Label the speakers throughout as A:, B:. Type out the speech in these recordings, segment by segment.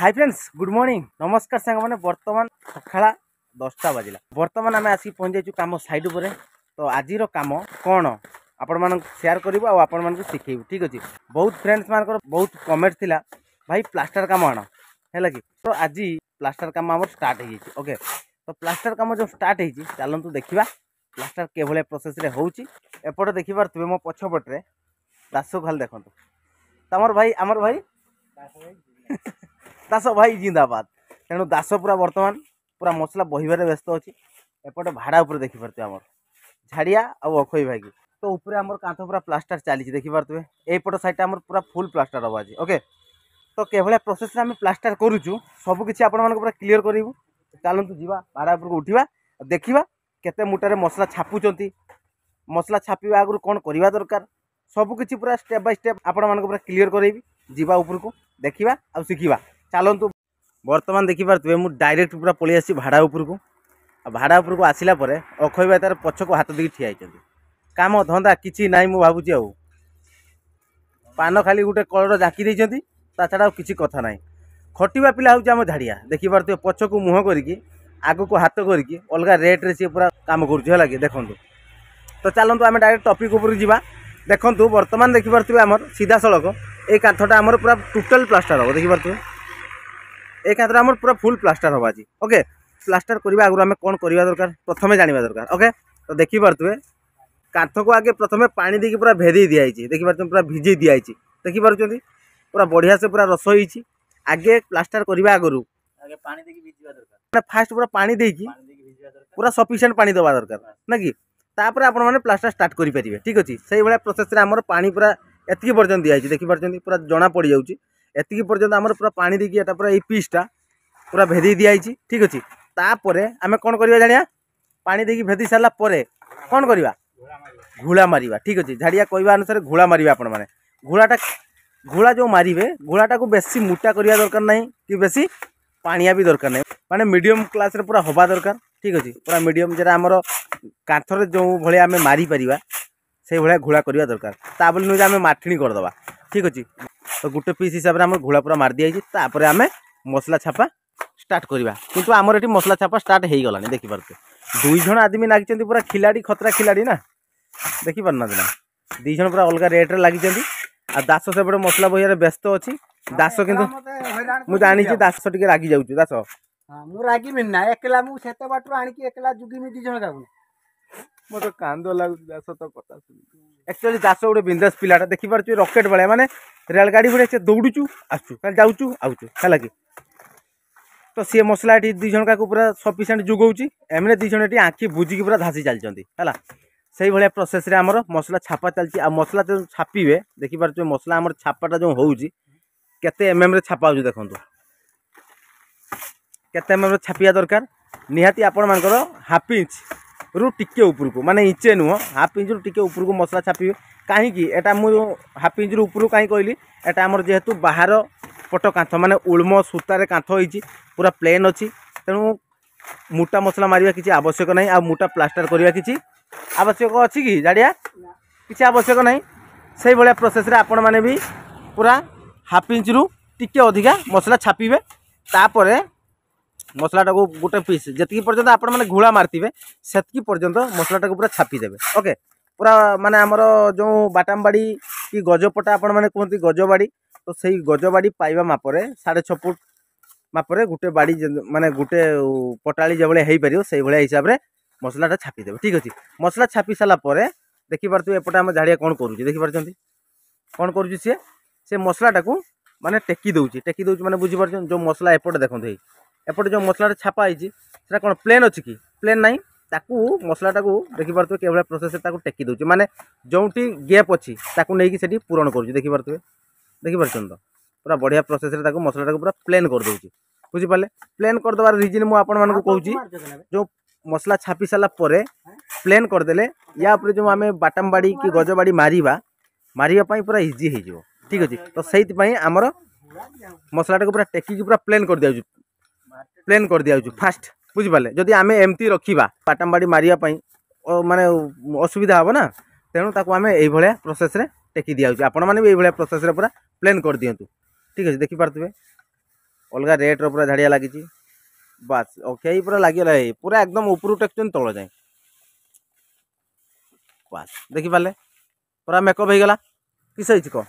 A: Hi friends good morning नमस्कार सांग मैंने बर्तमान सकाळ 10टा बाजिला बर्तमान आम आसिक पहुँच जाइए कम साइड उपर तो आज कम कौन आपण मान शेयर करूँ आपण मान शिखेबू ठीक अच्छे। बहुत फ्रेंड्स मान बहुत कमेंट थिला भाई प्लास्टर कम आण है कि तो आज प्लास्टर कम आम स्टार्ट हो ओके। तो प्लास्टर कम जो स्टार्ट हो चलतु देखा प्लास्टर के भाई प्रोसेस होपटे देखिपे मो पछपटे दास खाली देखो तमर भाई आमर भाई दास भाई जिंदाबाद। तेणु दास पूरा बर्तमान पूरा मसला बहिबार व्यस्त अच्छी एपटे भाड़ा उपर देखिपे आम झाड़िया आउ अखई भाई तो ऊपर आम कांथ पूरा प्लास्टर चली देखिपे एपट साइड आम पूरा फुल प्लास्टर हम आज ओके। तो केभलिया प्रोसेस आम प्लास्टर करूँ सबकि आपण पूरा क्लीयर करूँ चलतु जा भाड़ा उपरको उठा देखा केते मुटारे मसला छापुंट मसला छापा आगु कौन करवा दरकार सबकि पूरा स्टेप बाय स्टेप आपण मानक पूरा क्लीयर करेबी जीवा उपरको देखा आ शिखा चलतु। बर्तमान देखिपे मुझे डायरेक्ट पूरा पलि आसी भाड़ा उपरको भाड़ा उपरको आसला अखय भाई तार पछक हाथ देकी ठिया काम धंदा किसी ना मु भावुची आउ पान खाली गोटे कलर जाकी देइछंती ता छड़ा किसी कथा ना खटिबा पिला हूँ आम झाड़िया देखिपे पछक मुह करके आग को हाथ करके अलग रेट्रे सी पूरा काम करुँ कि देखूँ। तो चलतु आम डायरेक्ट टपिक उपर जा देखु बर्तमान देखिपे आमर सीधा सड़क ये कांथटा आमर पूरा टोटल प्लास्टर हम देखिपे ये कांथटा आमर पूरा फुल प्लास्टर हम आज ओके। प्लास्टर करने आगुरी आम कौन करवा दरकार प्रथम जाना दरकार ओके। तो देखिपे कांथ को आगे प्रथम पानी देकी पूरा भेदे दिखाई देखिपे पूरा भिजे दिखाई देखिपे पूरा बढ़िया से पूरा रस होती आगे प्लास्टर करने आगु फास्ट पूरा पानी देकी पूरा सफिशिएंट पानी दवा दरकार ना कि तापर आपण मैंने प्लास्टर स्टार्ट करेंगे ठीक अच्छे। से भाया प्रोसेस आमर पानी पूरा एतिकी पर्यंत दिखाई देखिपे पूरा जना पड़ जाऊँगी एतिकी पर्यंत आमर पूरा पानी देकी एटा पूरा ये पीसटा पूरा भेदे दिखाई ठीक अच्छे। तापर आम कौन करवा जानिया पानी देकी भेदी सारा कौन करवा घोड़ा मारिबा ठीक अच्छे। झाड़िया कहवा अनुसार घोड़ा मारिबा आपण मैंने घोड़ाटा घोड़ा जो मारे घोड़ाटा को बेसी मोटा करवा दरकार नहीं कि बेसी पानिया भी दरकार नहीं माने मीडियम क्लास रे पूरा हवा दरकार ठीक अच्छे। पूरा मीडियम जरा आमर कांथर जो भाया आम मारी पारिबा से भाया घोड़ा करवा दरकार ता बोली नुहे आम माठिणी करदे ठीक अच्छे। तो गोटे पीस हिसाब से आम घोड़ा पूरा मार दिया तापर आम मसला छापा स्टार्ट करवा किंतु आमर ये मसला छापा स्टार्ट हो गलानी देखिपे दुई जन आदमी लगी पूरा खिलाड़ी खतरा खिलाड़ी ना देखिपार ना दी जन पूरा अलग रेट्रे लगी आ दास सेपटे मसला बहियार व्यस्त अच्छी दास किंतु मु जानी दास टिके रागी जाऊँ दास
B: मु रागी ना एकला मु सेते बाटू आनिकी एकला जुगिमी दी जण गाबु
A: मत कांद लगुच दास तो कथा एक्चुअली दास गोटे बिंदास पिलाटा देखिपार रकेट भाया माने रेलगाड़ी भाई दौड़ुचु आसु जाऊँ आउचु है कि तो सी मसला ये दी जन का पूरा सफिशिएंट जुगाऊँ एमने दी जन आँखि बुझिकी पूरा धासी चलती है से भाया प्रोसेस रे आमर मसला छापा चलती आ मसला जो छापे देखिपार मसला आमर छापाटा जो होउची केते एमएम रे छापा हो देखो केते एमएम रे छापिया दरकार निहाती आपण मानकर हाफ इंच रु टिके उपरको माने इंचे नुह हाफ इंच रु टिके उपरको मसला छापिबे कहीं एटा मु हाफ इंच रु उपरको कहीं कहली एटा आमर जेहेतु बाहर पट कांथ माने उल्म सूतार कांथ होईची पूरा प्लेन अच्छी तेणु मोटा मसला मारिया किसी आवश्यक नहीं आ मोटा प्लास्टर करवा किसी आवश्यक अच्छी कि झाड़िया किसी आवश्यक नहीं से भाया प्रोसेस रे आपण माने भी पूरा हाफ इंच रु टिके अधिका मसला छापिबे तापर मसलाटा को गोटे पीस जी पर्यंत आपण मैंने घोड़ा मारते से पर्यंत मसलाटा को पूरा छापीदेवे ओके। पूरा माने आमर जो बाटामबाड़ी कि गजपटा आपण मैंने कहते गजबाड़ी तो सही गजबाड़ी पाइबा मापरे 6.5 फुट मापरे गोटे बाड़ी माने गोटे पटाली जो भाई हो से भाया हिसाब से मसलाटा छापीदेवे ठीक अच्छे। मसला छापी सारापर देखिपे एपटे आम झाड़िया कौन करुँच देखिपार कौन करुँच सी से मसलाटा को माने टेकी दौची माने बुझीपार जो मसला एपटे देखते एपटे जो मसला छापा है कौन प्लेन अच्छी कि प्लेन ना ताकू मसलाटा को देखिपे के प्रोसेस टेकी दौची माने जो गैप अच्छी नहीं पूरण कर देखिपार तो पूरा बढ़िया प्रोसेस मसलाटा को पूरा प्लेन कर दूँ बुझीपारे प्लेन करदेवार रिजन मुझे कहूँ जो मसला छापी सारा प्लेन करदे या जो आम बाटामबाड़ी कि गजबाड़ी मारिबा पूरा इजी हो ठीक अच्छे। तो से आमर मसलाटा को पूरा टेकी पूरा प्लेन कर दिया फास्ट बुझीपारे जदि आम एमती रखा बाटामबाड़ी मारियापाई माने असुविधा हे ना तेणु ताको आम ये प्रोसेस रे टेकी दिया आपण मैंने भी ये प्रोसेस रे पूरा प्लेन कर दिंतु ठीक अच्छे। देखिपारे अलग रेट्र पूरा झाड़िया लगी बास ओके पूरा लगे पूरा एकदम ऊपर टेक्चुन तल जाए बास देखिपारे पूरा मेकअप हो गला किस कह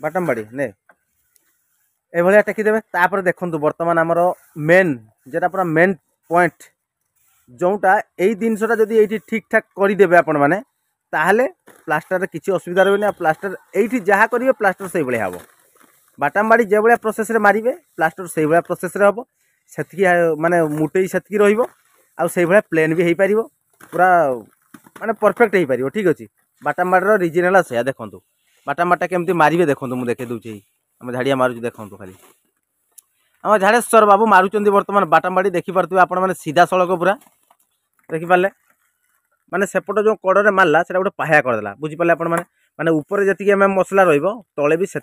A: बाटम बाड़ी ने ये टेकीदेवे तापर देखु बर्तमान आमर मेन जेटा पूरा मेन पॉइंट जोटा यही जिनसा जब ये ठीक ठाक करदे आपण मैंने ताहले प्लास्टर किसी असुविधा रही प्लास्टर ये जहाँ करेंगे प्लास्टर से भाया हम बाटाम बाड़ी जो भाया प्रोसेस मारे प्लास्टर से भाया प्रोसेस हम से माने मुटे से भाया प्लेन भी हो पार पूरा माने परफेक्ट हो पार ठीक अच्छे बाटाम बाड़र रिजन है से देखूँ बाटाम बाटा केमती मारे देखूँ मुझे देखे दूसरी आम झाड़िया मारुच देखूँ खाली आम झाड़ेश्वर बाबू मारुंच बर्तमान बाटाम बाड़ी देखिपे आपण मैंने सीधा सड़क पूरा देखिपारे माने सेपट जो कड़े मारला से गोटे पाया करदेला बुझीपारे आपण मैंने माने ऊपर जी एम एम मसला रले भी से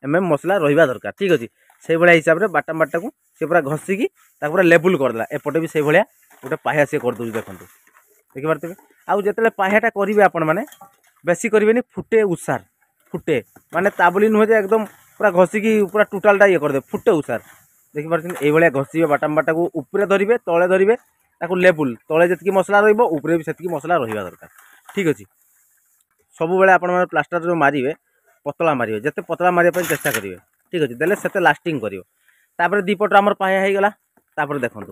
A: एम एम मसला रहा दरकार ठीक अच्छे से भाया हिसाब से बाटाम बाटा को सी पूरा घसिकी पूरा लेबुल करदेला एपटे भी से भाया गोटे पाया सी करदे देखो देखिपारे आउ जो पायाटा करेंगे आपण मैंने बेसी करेंगे फुटे उसार फुटे माने ताबली नुहे एकदम पूरा घसिकी पूरा टोटालटा ये करदे फुटे उसार देखिपारे ये घसीबे बाटाम बाटा को ऊपर धरवे तले धरवे ताकू लेबुल तले जी मसला रे भी से मसला रहा दरकार ठीक अच्छे सब बेले आप प्लास्टर जो मारे पतला मारे जिते पतला मारे चेष्टा करेंगे ठीक अच्छे देले से लास्टिंग कर दीपट आमर पाया होगला देखो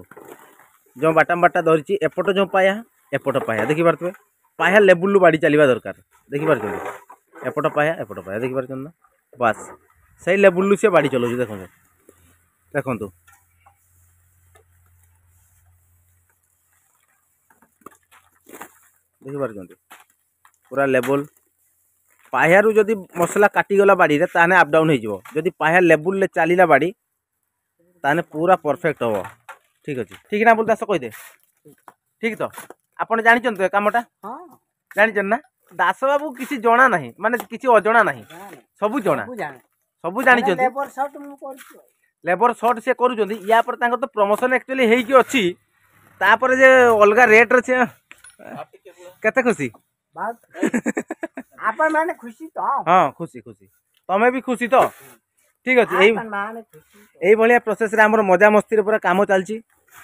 A: जो बाटाम बाटा धरी एपट जो पाया एपट पाया देखिपे पाया लेबुल बाड़ी चलवा दरकार देखिपार एपट पाया देखिपार बास से लेबुल सी बाड़ी चलाऊ देखो देखु देखिपार पूरा लेबुल पायारू जदि मसला काटिगला बाड़ी रे ताने अप डाउन हो जदि पाया लेबुल चलला बाड़ी ताने पूरा परफेक्ट हम ठीक अच्छे ठीक ना बोल दास कहीदे ठीक तो आपड़ जानते कामटा जान ना दास बाबू किसी जना ना माने किसी अजना ना सबू जना सबू जानी लेबर सर्ट से करूँ या तो प्रमोशन एक्चुअली होगी अच्छी तापर जे अलग रेट्रे से केते खुशी
B: आपण माने खुशी तो
A: हाँ खुशी खुशी तमें भी खुशी तो ठीक अच्छे यही भाया प्रोसेस रे हमर मजा मस्ती पूरा काम चलती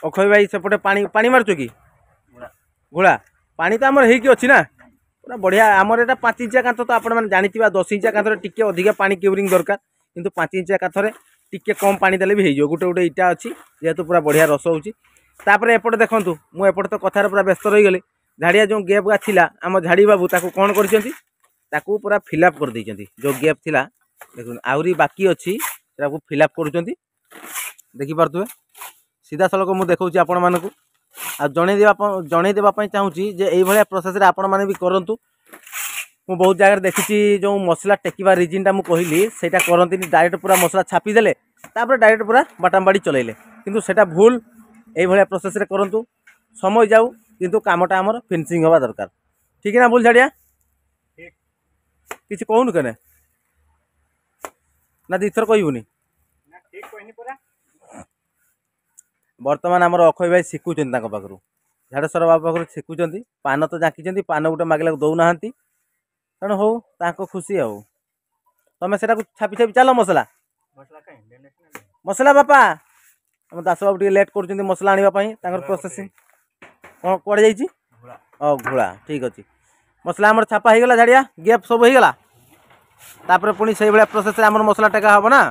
A: अक्षय भाई सेपटे पानी पानी मारचु कि घोड़ा पानी तो आमर होगी अच्छी ना पूरा बढ़िया आमर एटा 5 इंचिया कांथ तो आपण माने जानिथिबा 10 इंचिया कांथरे टिके अधिका पानी क्यूरिंग दरकार किंतु 5 इंचिया कांथरे टिके कम पानी देले भी हो गोटे गोटे इटा अच्छी जेहेतु पूरा बढ़िया रस होपर एपटे देखूँ मुझे तो कथार पूरा व्यस्त रही गली झाड़िया जो गैप गा थिला आम झाड़ी बाबू ताकू कौन कर पूरा फिलअप कर देइचंती जो गैप थिला देखो आउरी बाकी अच्छी फिलअप कर देखिपे सीधा सड़क मुझे देखा आपण मानक जन देवाई चाहूँगी जे ये प्रोसेस आपण मैंने भी करूँ मु बहुत जगह देखी जो मसला टेकिबा रिजिनटा मुझे कहली से करती डायरेक्ट पूरा मसला छापीदे डायरेक्ट पूरा बाटाम बाड़ी चलैले किंतु सेटा भूल ये प्रोसेस करूँ समय जाऊ किंतु कामटा आमर फिनिशिंग हवा दरकार ठीक है ना भूल झाड़िया किसी कहून केने ना दीथर कहबूनी बर्तमान आमर अक्षय भाई शिखुं पाखु झाड़ेश्वर बाबा पाखु शिखुं पान तो जाकी पान गोटे मागला दौना तेणु हो ताको खुशी आउ तमें से छापी छापी चल मसला मसला बापा आम दास बाबू लेट कर मसला आने प्रोसेसिंग कौन कड़े जाइए घोड़ा ठीक अच्छे मसला आम छापा होगला झाड़िया गैप सब होगला तापर पुणी से भाया प्रोसेस आम मसला टेका हम ना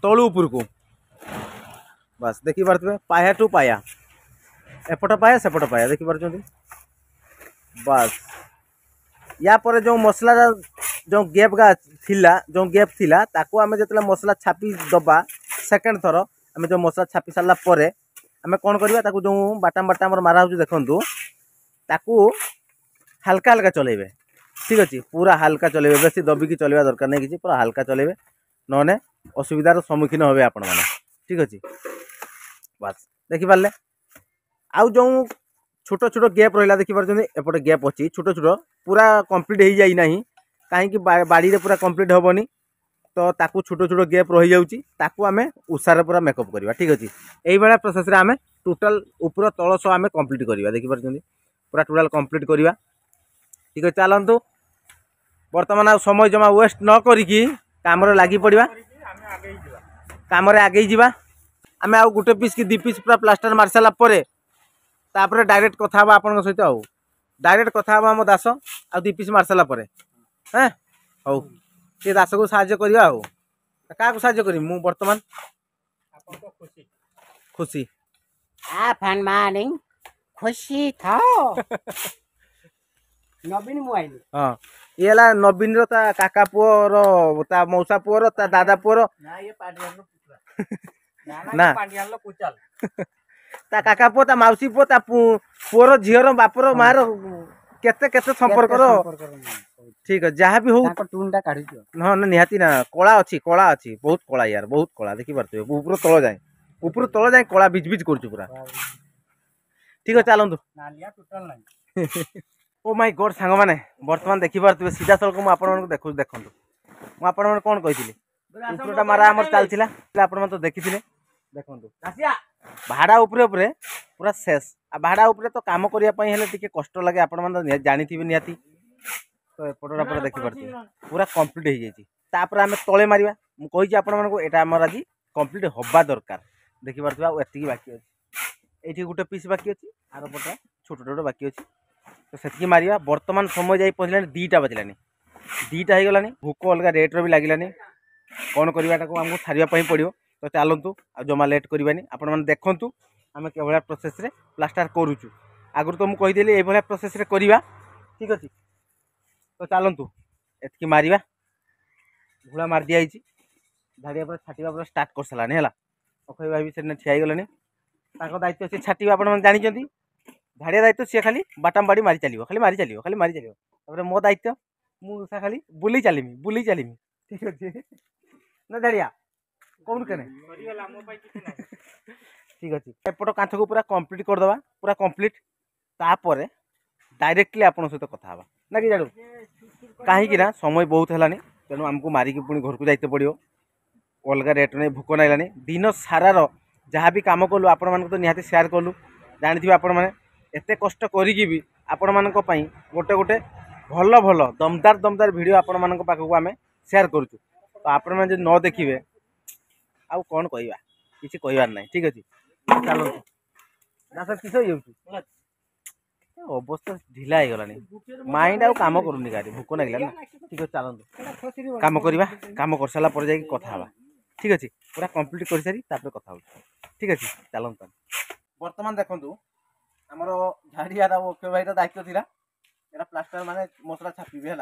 A: तलू उपर को बस देखिपे पाया टू पाया एपट पाया सेपट पाया देखिपार बस या पर जो मसला जो गैप गा थिला जो गैप थिला ताको आमे जतला मसला छापी दबा सेकंड थर आमे जो मसला छापी सारला परे आमे कोन करबा ताको जो बाटाम बाटा हमर मारा हो देखंतु ताको हल्का हल्का चलेबे ठीक अच्छे पूरा हल्का चलेबे बेसी दबिकी चलवा दरकार नहीं किसी पूरा हल्का चलेबे नने असुविधार सम्मुखीन होबे आपण माने ठीक अच्छे बस देखि पारले आउ जो छोट छोट गैप रहा देखिए एपटे गैप अच्छी छोट छोट पूरा कंप्लीट हो जाए ना कहीं बाड़ी रे पूरा कंप्लीट हेनी तो ताकू छोट छोट गैप रही जाऊँगी आम उषार पूरा मेकअप करवा ठीक अच्छे यही प्रोसेस आम टोटाल ऊपर तल सह आम कंप्लीट करवा देखिपार पूरा टोटाल कंप्लीट करवा ठीक है चलतु बर्तमान आ समय जमा वेस्ट न करी कामरे लागी पड़िबा कामरे आगे जीवा आमे आउ गुटे पीस की 2 पीस पूरा प्लास्टर मार साला परे तापर डायरेक्ट कथा हबा आपन सहित आउ डायरेक्ट कथा हबा हम दास आ 2 पीस मार साला परे हैं हौ से दास को साहाय्य करिया आउ का को साहाय्य करी मु वर्तमान आपन को खुशी खुशी
B: फैन मॉर्निंग खुशी था नवीन मोबाइल
A: हां ये ला नवीन रो ता काका पुओ रो ता मौसा पुओ रो ता दादा पुओ रो
B: ना ये पांडियान रो पुत्रा
A: ना
B: पांडियान रो कुचाल
A: ता काका पुओ ता मौसी पुओ ता पुओ रो झियो रो बाप रो मां रो केते केते संपर्क रो ठीक है जहाँ भी हो
B: ताको टूनटा काढी दियो
A: ना निहाती ना कला अछि बहुत कला यार बहुत कला देखि परते ऊपर तळ जाए कला बिज बिज करछु पूरा ठीक है चलंतु
B: नालिया टोटल नहीं
A: ओ माय गॉड सांग माने वर्तमान देखि परते सीधा सलक मु आपन मन देखु देखंतु मु आपन मन कोन कहिथिले ऊपरटा मारा हमर चालथिला आपन मन तो देखिथिले देखंतु आसिया भाड़ा ऊपर ऊपर पूरा शेष आ भाड़ा ऊपर तो काम करिया पई हेले टिके कष्ट लागे आपन मन जानिथिबे निहाती तो एपटरा पर देखि परते पूरा कंप्लीट हो जाइए तापर आम तले मारिबा मु कहि आपण मानको एटा हमर आज कंप्लीट होबा दरकार देखि परतबा एतिकी बाकी अछि एठी गुटे पीस बाकी अछि आरो पटा छोट छोट बाकी अछि तो सेतिकी मारिबा वर्तमान समय जाई पहलानी 2टा बजलानी 2टा हे गलानी भूक अलगा रेट रो भी लागिलानी कोन करबाटा को हमको छारिया पई पड़ियो तो चलंतु आ जमा लेट करबानी आपण माने देखंतु आमे केवला प्रोसेस रे प्लास्टर करूछु आगुर तो मु कहि देली ए भला प्रोसेस रे करबा ठीक अछि तो चलंतु एतकी मारिबा घुला मार दिया झाड़िया पर छाटिबा पर स्टार्ट कर सलानी हैला अखय भाई से ठिया गलानी ताको दायित्व से छाटिबा आपण मन जानि चंदी झाड़िया दायित्व से खाली बाटाम बाड़ी मारी चलियो खाली मारी चलियो तबरे मो दायित्व मु सा खाली बुली चलिमी ठीक अछि ना झाड़िया कोन कने मरियला मो पाई किछ नै ठीक अछि एपटो कांथ को पूरा कंप्लीट कर दबा पूरा कंप्लीट तापरे डायरेक्टली आपण सहित कथा हबा ना कि जाडू कहीं ना समय बहुत है तेणु आमको मारिकी पुणी घर को जाइते पड़ो अलग रेट नहीं भोक नाइलानी दिन सारार जहाँ भी कम कलु आपण मान तो निहाती शेयर कलु जानी आपण मैंने एत कष्ट करी भी आपण मान गोटे गोटे भल भल दमदार वीडियो आपण मान पाखक आम शेयर करुचु तो आपण मैंने जो न देखिए आउ कौन कहवा किसी कहबार ना ठीक अच्छे चलो ना सर किस अवस्था ढिला हो गलानी माइंड आउ काम करूनी गाड़ी भोक लगे ना ठीक अच्छे चलते काम करवा काम कर सारा पर जाकि कथा हवा ठीक अच्छे पूरा कंप्लीट कर सारी कथा हो ठीक अच्छे चलते बर्तमान देखु आमर झाड़िया ओके भाई दायित्व थी एरा प्लास्टर माने मसला छापी है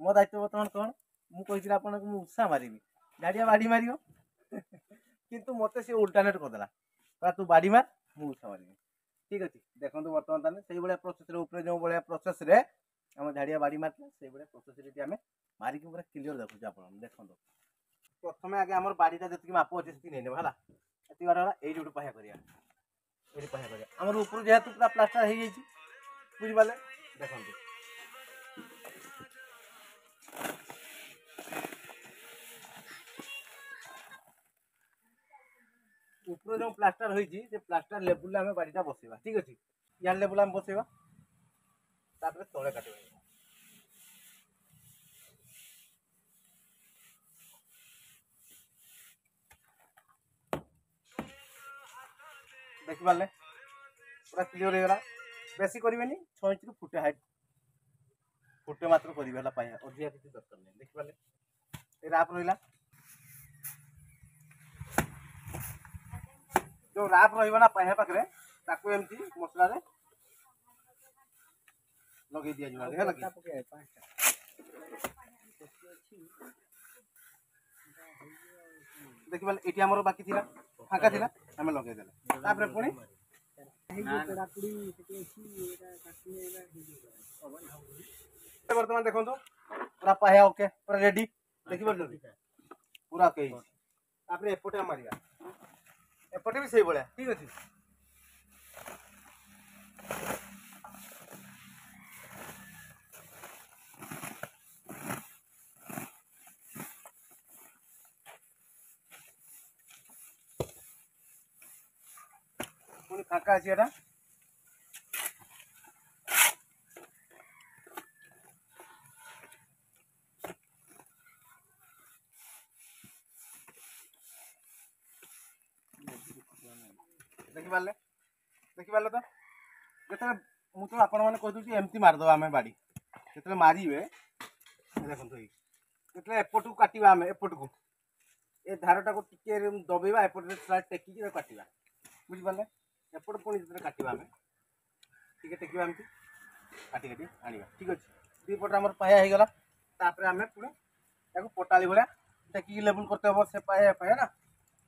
A: मो दायित्व बर्तमान कौन मुझे आपको उषा मारि झाड़िया बाड़ी मार कितु मत सी उल्टानेट करदेला तू बाड़ी मार मु उषा मारि ठीक अच्छे देखो बर्तमान ताने से भाया प्रोसेस ऊपर जो भाया प्रोसेस रे आम झाड़िया बाड़ी मारते से भाया प्रोसेस आम मारिक पूरा क्लीयर देखुचे आप देखो प्रथम आगे आम बाड़ीटा जी माप अच्छे से नहीं है ये बार ये पाया कर आम ऊपर जेहतु पूरा प्लास्टर हो बुझिपारे देखो ऊपर जो प्लास्टर होती से प्लास्टर लेवल आम बाड़ीटा बसवा ठीक अच्छे यार लेवल आम बसवा तले काट देखी पारे पूरा क्लीयर होगा बेसी करेंगे 6 इंच फुटे हाइट फुटे मात्र करेंगे अधिका किसी दरकार नहीं देखी पारे ये राप रहा जो राप रहा पाया पाखे एमती मसला लगे दि देखी पारे ये आम बाकी थी फाँका थी आम लगेदेले पुणी बर्तमान देखो पूरा पाया ओके पूरा रेडी देखी पार पूरा ओके एपटे मारिया एपटे भी सही भाया ठीक अच्छे पुणी फाँका अच्छी एटा ଦେଖିପାରିଲେ ଦେଖିପାରିଲେ ତ ଯେତେବେଳେ ମୁଁ ତ ଆପଣମାନେ କହିଦେଉଛି ଏମିତି ମାରିଦେବା ଆମେ ବାଡ଼ି ଯେତେବେଳେ ମାରିବେ ଦେଖନ୍ତୁ ଏଇ ଯେତେବେଳେ ଏପଟକୁ କାଟିବା ଆମେ ଏପଟକୁ ଏ ଧାରଟାକୁ ଟିକେ ଦବେଇବା ଏପଟରେ ଟେକିକି କାଟିବା ବୁଝିପାରିଲେ ଏପଟ ପୁଣି ଯେତେବେଳେ କାଟିବା ଆମେ ଟିକେ ଟେକିବା ଏମିତି କାଟି କାଟି ଆଣିବା ଠିକ୍ ଅଛି ଦୁଇ ପଟରେ ଆମର ପାୟା ହେଇଗଲା ତାପରେ ଆମେ ପୁଣି ତାକୁ ପଟାଳି ଭଳିଆ ଟେକିକି ଲେବୁଲ୍ କରତେ ହେବ ସେ ପାୟା ନା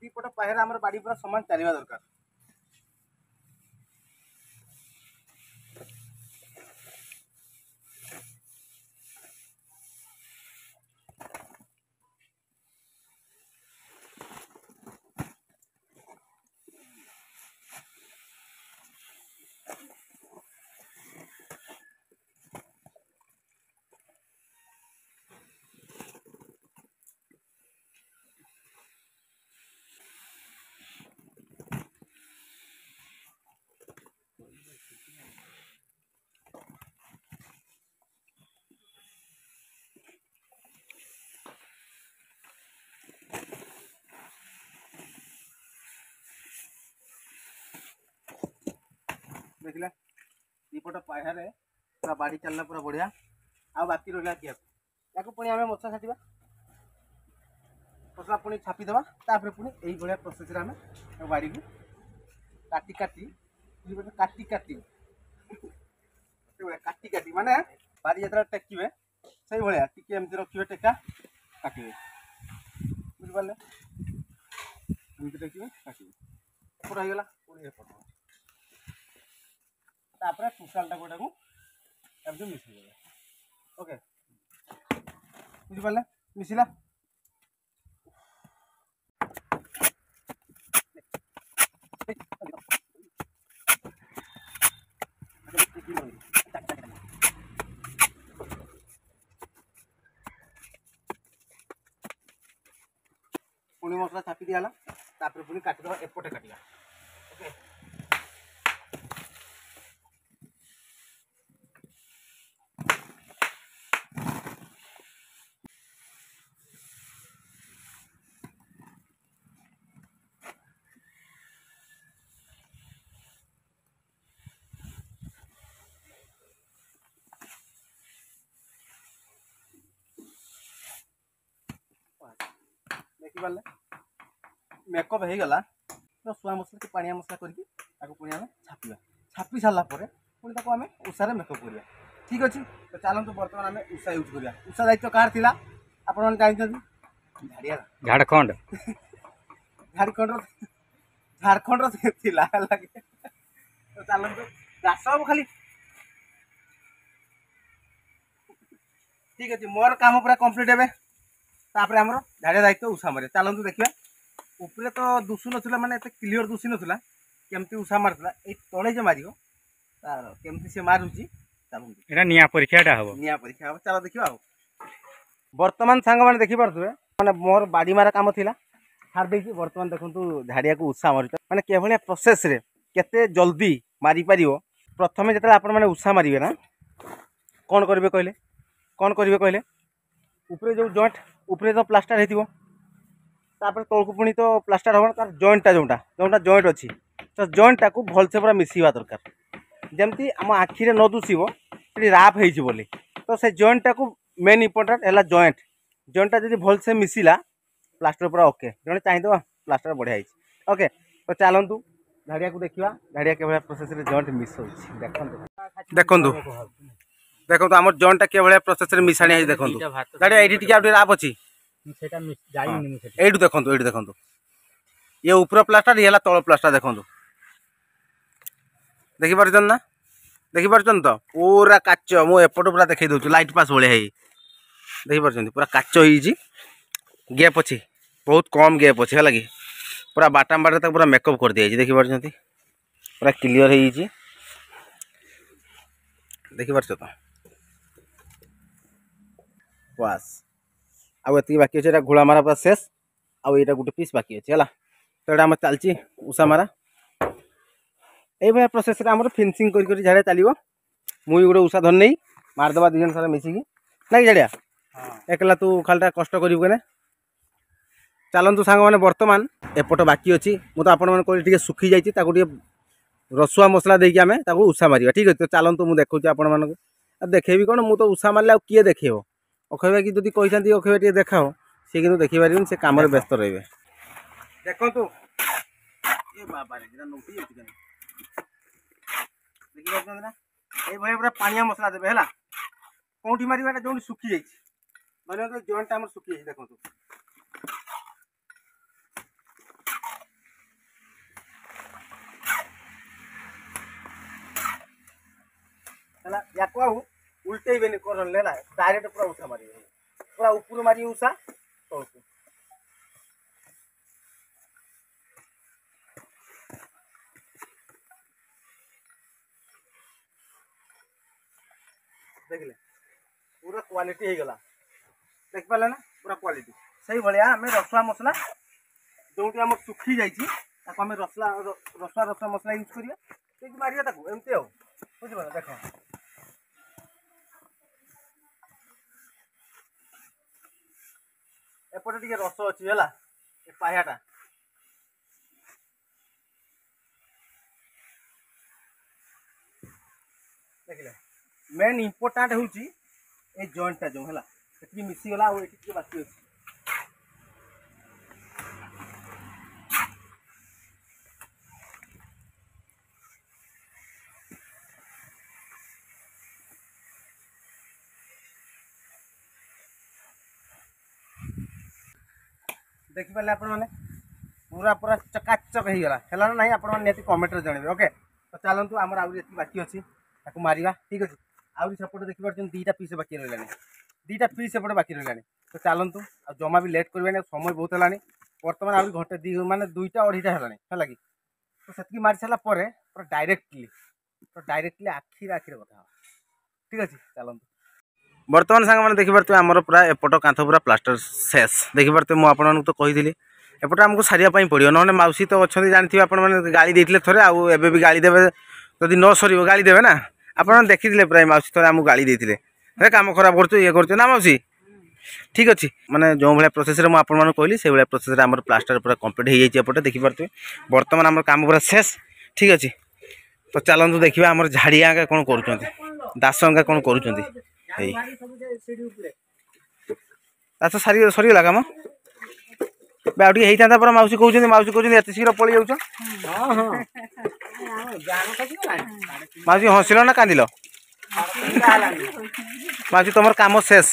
A: ଦୁଇ ପଟ ପାୟାରେ ଆମର ବାଡ଼ି ପୁରା ସମାନ ଚାଲିବା ଦରକାର देखिला दीपट पाहारे पूरा बाड़ी चलना पूरा बढ़िया आ बाकी रहा क्या पुणी आम मसला छाटिबा मसला पुणी छापीदेवा तापर पुणी यही भाया प्रोसेस आम बाड़ी को काटी काटी काटी काटी काटी काटी माने बाड़ी जो टेकिए से भाया टी एमती रखिए टेका काटे बुझिपारे एमती टेकिए काटे पूरा हो गला तापर टोटालटा गोटा को एमती मिसई ओके बुझिपारे मिसला पुणी मसला छापी दिगला तापर पुणी काटिदेवा एपटे काटिया ओके देखिपारे मेकअप हो गला तो शुआ मसला कि पानिया मसला करके पुणी आम छापा छापी सारा पुणी आम उषार मेकअप करिया ठीक अच्छे तो चलते बर्तमान आम उषा यूज करिया उषा दायित्व कार थिला आपण मैंने जानते झाड़िया
C: झारखंड
A: झारखंड झारखंड थिला लगे तो चलते घास हम खाली ठीक अच्छे मोर काम पूरा कंप्लीट हे तापर आमर झाड़िया दायित्व उषा मारे चलते देखिए उपरे तो दुसु ना माने एत क्लीयर दुसी नाला केमती उषा मारता ये तले जो मार तार केमती से मारुची चलते
C: निया परीक्षा हम
A: निया परीक्षा हम चलो देखा बर्तमान सांग मैंने देखी पारे मैंने मोर बाड़ी मारा कम थी छाड़ देखिए बर्तमान देखो झाड़िया को उषा मार मैंने केभलिया प्रोसेस रे केते जल्दी मारी पारिबो प्रथमे जतले आपण माने उषा मारिबे ना कौन करेंगे कहले कौन करेंगे कहले ऊपर जो जॉइंट ऊपर तो प्लास्टर होती तापर तौक पुणी तो प्लास्टर हम तार जॉइंटा जोटा जोटा जॉइंट अच्छी तो जॉइंटा को भलसे पूरा मिसवा दरकार जमती आम आखिरे न दुषब ये राप हो तो से जॉइंटा को मेन इंपोर्टाट है जॉइंट जॉइंटा जब भलसे मिसला प्लास्टर पूरा ओके जड़े चाहिए प्लास्टर बढ़िया ओके तो चलतु झाड़िया को देखा झाड़िया के प्रोसेस जॉइंट मिस हो देखु देखो आम जॉइंटा के प्रोसेस मिसाणी देखो झाड़िया ये राप अच्छी एठू देखो ये देखो ये ऊपर प्लास्टर ये तल प्लास्टर देखो देखिपार ना देखिपार तो पूरा काच मु एपट पूरा देखी दूँ लाइट पास भाया देखिपार पूरा काच हो गैप अच्छी बहुत कम गैप अच्छे है कि पूरा बाटाम बाट तक पूरा मेकअप कर दिया देखिपार पूरा क्लीयर हो देखिपार तो बस आउ ये बाकी अच्छे घोड़ा मारा पूरा शेष आउ ये गोटे पीस बाकी अच्छे है तो ये चलती उषा मारा ये प्रोसेस आम फिनिशिंग कर झाड़िया चलो मुझे गोटे उषा धर नहीं मारदेवा दिजन सारा मिसिकी ना कि झाड़िया एकला तू खालटा कष्ट कर चलतु सांग मैंने बर्तमान एपट बाकी अच्छी मुझे आपण मैंने कहली टे सुखी जाइए रसुआ मसला देकी आम उषा मारिया ठीक अच्छे। तो चलतु मुझे देखुची आपण मानक देखेबी कौन मुझे तो उषा मारे किए देखेब अखैबा कि जब कही अखैबा टे देखाओ सी कि देखिपार से कम व्यस्त रे देखु पूरा पानिया मसला देवे है कौटी मारे जो सुखी जाइए मैंने जॉइंट आम सुखी जाइए देखो या उल्टे कर डायरेक्ट पूरा उषा मारे पूरा ऊपर मारी उषा तो देखिले पूरा क्वालिटी हो गला देख पारे ना पूरा क्वालिटी से भाया आम रसुआ मसला जो आम सुखी जाइए रसला रसुआ रसुआ मसला यूज करिया मारिया एमती हो बुझे देख एपटे टे रस अच्छी है पायाटा देखिले मेन इम्पोर्टाट हूँ ये जॉइंटा जो है मिसीगला ये बाकी अच्छी देखिपारे आपण मैंने पूरा पूरा चकाचक हो गला है ना आप कमेंट जनइबे ओके। तो चलतु आमर आउरी बाकी अच्छी मारिया ठीक अच्छे आउरी सेपटे देखिए दुईटा पीस बाकी रहा दुईटा पीस सेपटे बाकी रहा। तो चलतु जमा भी लेट करें समय बहुत है बर्तमान आउरी घंटे माने दुईटा अढ़ीटा है कि तो से मारी सारा पूरा डायरेक्टली आखिर आखिर कथा ठीक अच्छे। चलतु बर्तमान सांग मैंने देखिपे आमर पूरा एपट कांथ पूरा प्लास्टर शेष देखिपे मुझे तो कही एपटे आमको सारिया पड़ो ना मौसी तो अच्छा जानते आपने गाड़ी देते थे आए भी गाड़ी देवे जदि न सर गाड़ी देवे ना आप देखी प्राय मौसी थे आमको गाड़ी देते काम खराब कर ये कर ना मौसी ठीक अच्छे माने जो भाया प्रोसेस रे मुझे कहली से भाया प्रोसेस आम प्लास्टर पूरा कम्प्लीट हो जाए एपटे देखिपे बर्तमान आम काम पूरा शेष ठीक अच्छे। तो चलतु देखा आम झाड़िया कौन कर दास कौन कर अच्छा सरीगला कम होता पर मौसी कहते शीघ्र पलि जाऊँ मौसी हसिल ना कांदिल मौसी तुम कम शेष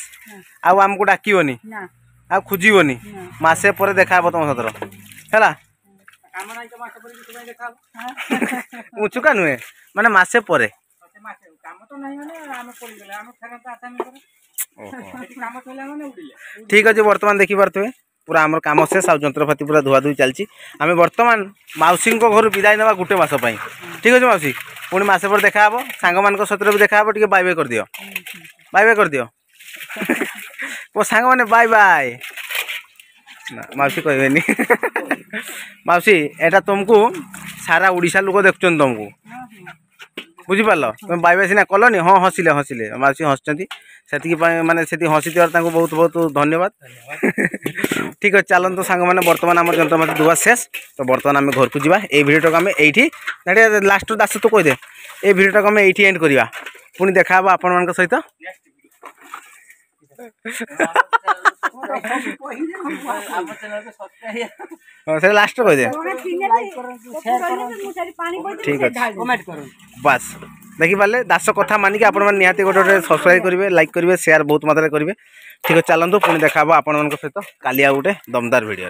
A: आमको डाकनी आ खोजनी मसे पर देखा तुम सतर है उचुका नुहे माने मसे पर ठीक अच्छे। बर्तमान देखिपे पूरा आम कम शेष आ जंत्रपाति पूरा धुआ धुई चलती आम बर्तमान मौसी घर विदाय ना गोटे मस ठीक अच्छे मौसी पुणी मसे पर देखा सांग मान सहित भी देखा टे बाय बाय कर दियो बाय बाय कर दियो मो सांग मैंने बाय बाय ना मौसी कह मौसी एटा तुमको सारा ओडिशा लोक देखुं तुमको बुझिपार तुम बाय बाय सीना कलनि हाँ हसिले हसिले मौसी हसुँच से माने से हसी बहुत बहुत धन्यवाद ठीक अच्छे। चलतु सांग मैंने बर्तमान आम जंत्रपाति धुआ शेष। तो बर्तमान आम घर को जावा ये भिडियो आम ये लास्ट दास तो कहीदे ये भिडियो आम ये एंड करवा पुणी देखा आपण मान सहित से लास्ट कहीदे ठीक अच्छे बस देखिपारे दास कथा मानिक आप निहाती गोटे गोटे सब्सक्राइब करेंगे लाइक करेंगे शेयर बहुत मात्रा करेंगे ठीक है। चलतु पुणी देखा आपण मान सहित काली आ गोटे दमदार भिडियो।